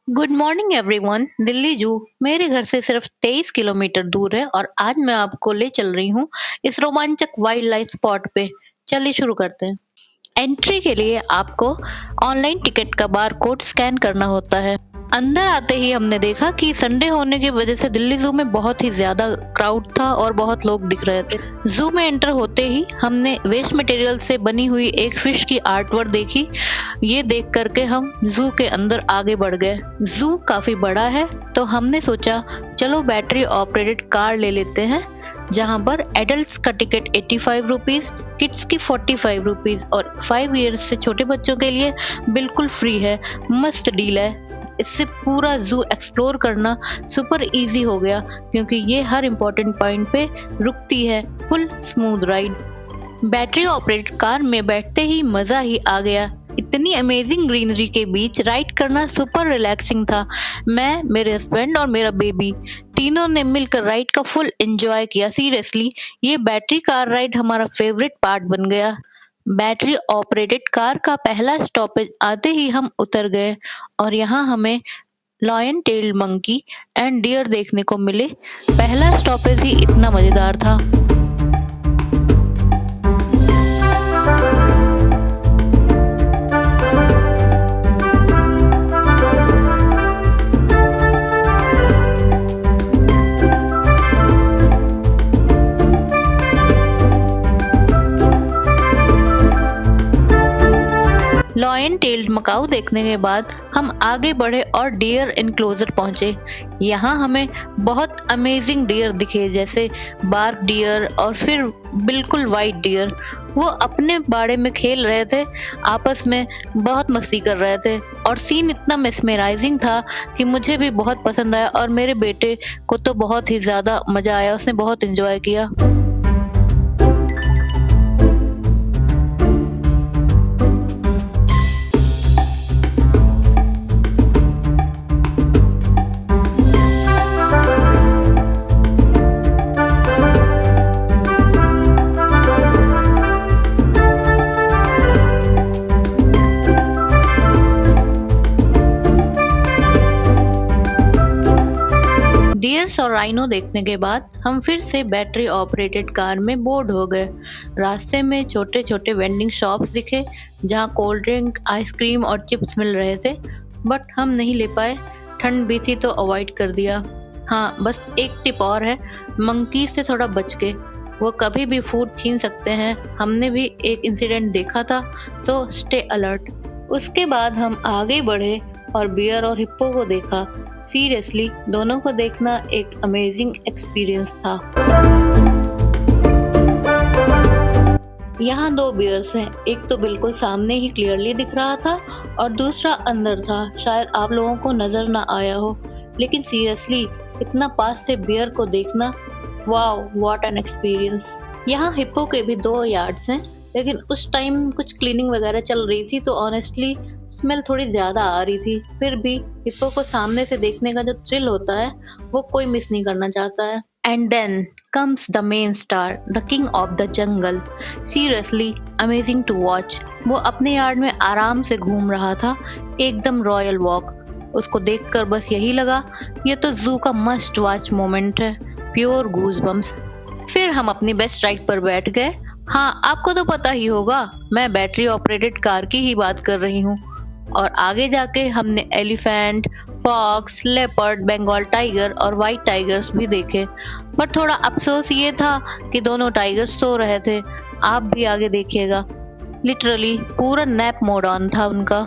Good morning everyone. Delhi जू मेरे घर से सिर्फ 23 किलोमीटर दूर है और आज मैं आपको ले चल रही हूँ इस रोमांचक वाइल्ड लाइफ स्पॉट पे। चलिए शुरू करते हैं। एंट्री के लिए आपको ऑनलाइन टिकट का बार कोड स्कैन करना होता है। अंदर आते ही हमने देखा कि संडे होने की वजह से दिल्ली जू में बहुत ही ज्यादा क्राउड था और बहुत लोग दिख रहे थे। जू में एंटर होते ही हमने वेस्ट मटेरियल से बनी हुई एक फिश की आर्टवर्क देखी। ये देख करके हम जू के अंदर आगे बढ़ गए। जू काफी बड़ा है तो हमने सोचा चलो बैटरी ऑपरेटेड कार ले लेते हैं, जहां पर एडल्ट्स का टिकट 85 रुपीज, किड्स की 45 रुपीज और 5 इयर्स से छोटे बच्चों के लिए बिल्कुल फ्री है। मस्त डील है। इससे पूरा जू एक्सप्लोर करना सुपर इजी हो गया क्योंकि ये हर इम्पोर्टेंट पॉइंट पे रुकती है। Full smooth ride. Battery operated car में बैठते ही मजा ही आ गया। इतनी अमेजिंग ग्रीनरी के बीच राइड करना सुपर रिलैक्सिंग था। मैं, मेरे हस्बैंड और मेरा बेबी तीनों ने मिलकर राइड का फुल एंजॉय किया। सीरियसली ये बैटरी कार राइड हमारा फेवरेट पार्ट बन गया। बैटरी ऑपरेटेड कार का पहला स्टॉपेज आते ही हम उतर गए और यहाँ हमें lion tailed monkey and deer देखने को मिले। पहला स्टॉपेज ही इतना मजेदार था। लॉयन टेल्ड मकाऊ देखने के बाद हम आगे बढ़े और डियर इनक्लोजर पहुंचे। यहाँ हमें बहुत अमेजिंग डियर दिखे, जैसे बार्क डियर और फिर बिल्कुल वाइट डियर। वो अपने बाड़े में खेल रहे थे, आपस में बहुत मस्ती कर रहे थे और सीन इतना मेस्मराइजिंग था कि मुझे भी बहुत पसंद आया और मेरे बेटे को तो बहुत ही ज्यादा मजा आया। उसने बहुत एंजॉय किया। डियर्स और राइनो देखने के बाद हम फिर से बैटरी ऑपरेटेड कार में बोर्ड हो गए। रास्ते में छोटे छोटे वेंडिंग शॉप्स दिखे जहां कोल्ड ड्रिंक, आइसक्रीम और चिप्स मिल रहे थे, बट हम नहीं ले पाए। ठंड भी थी तो अवॉइड कर दिया। हाँ, बस एक टिप और है, मंकी से थोड़ा बच के, वो कभी भी फूड छीन सकते हैं। हमने भी एक इंसिडेंट देखा था, सो स्टे अलर्ट। उसके बाद हम आगे बढ़े और बियर और हिप्पो को देखा। सीरियसली दोनों को देखना एक अमेजिंग एक्सपीरियंस था। यहाँ 2 बियर्स हैं, एक तो बिल्कुल सामने ही क्लियरली दिख रहा था और दूसरा अंदर था। शायद आप लोगों को नजर ना आया हो, लेकिन सीरियसली इतना पास से बियर को देखना, वाओ व्हाट एन एक्सपीरियंस। यहाँ हिप्पो के भी 2 यार्ड्स हैं, लेकिन उस टाइम कुछ क्लीनिंग वगैरह चल रही थी तो ऑनेस्टली स्मेल थोड़ी ज्यादा आ रही थी। फिर भी हिप्पो को सामने से देखने का जो थ्रिल होता है वो कोई मिस नहीं करना चाहता है। And then comes the main star, the king of the jungle. Seriously amazing to watch. वो अपने यार्ड में आराम से घूम रहा था, एकदम रॉयल वॉक। उसको देखकर बस यही लगा, ये तो जू का मस्ट वॉच मोमेंट है, प्योर गूज बम्स। फिर हम अपनी बेस्ट राइड पर बैठ गए। हाँ, आपको तो पता ही होगा, मैं बैटरी ऑपरेटेड कार की ही बात कर रही हूँ। और आगे जाके हमने elephant, fox, leopard, Bengal tiger और व्हाइट टाइगर्स भी देखे। पर थोड़ा अफसोस ये था कि दोनों टाइगर्स सो रहे थे। आप भी आगे देखिएगा, लिटरली पूरा नैप मोड ऑन था उनका।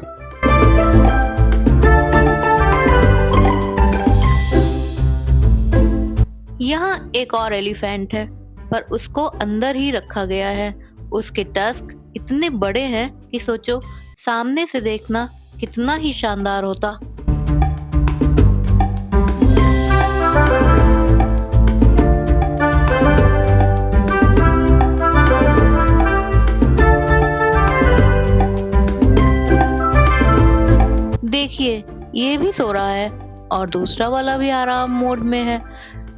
यहाँ एक और एलिफेंट है, पर उसको अंदर ही रखा गया है। उसके टस्क इतने बड़े हैं कि सोचो सामने से देखना कितना ही शानदार होता। देखिए ये भी सो रहा है और दूसरा वाला भी आराम मोड में है।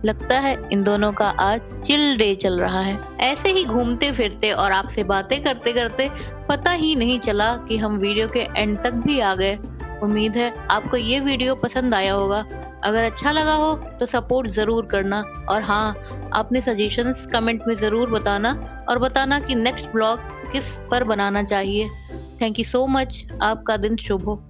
लगता है इन दोनों का आज चिल डे चल रहा है। ऐसे ही घूमते फिरते और आपसे बातें करते करते पता ही नहीं चला कि हम वीडियो के एंड तक भी आ गए। उम्मीद है आपको ये वीडियो पसंद आया होगा। अगर अच्छा लगा हो तो सपोर्ट ज़रूर करना और हाँ, अपने सजेशंस कमेंट में ज़रूर बताना और बताना कि नेक्स्ट ब्लॉग किस पर बनाना चाहिए। Thank you so much. आपका दिन शुभ हो।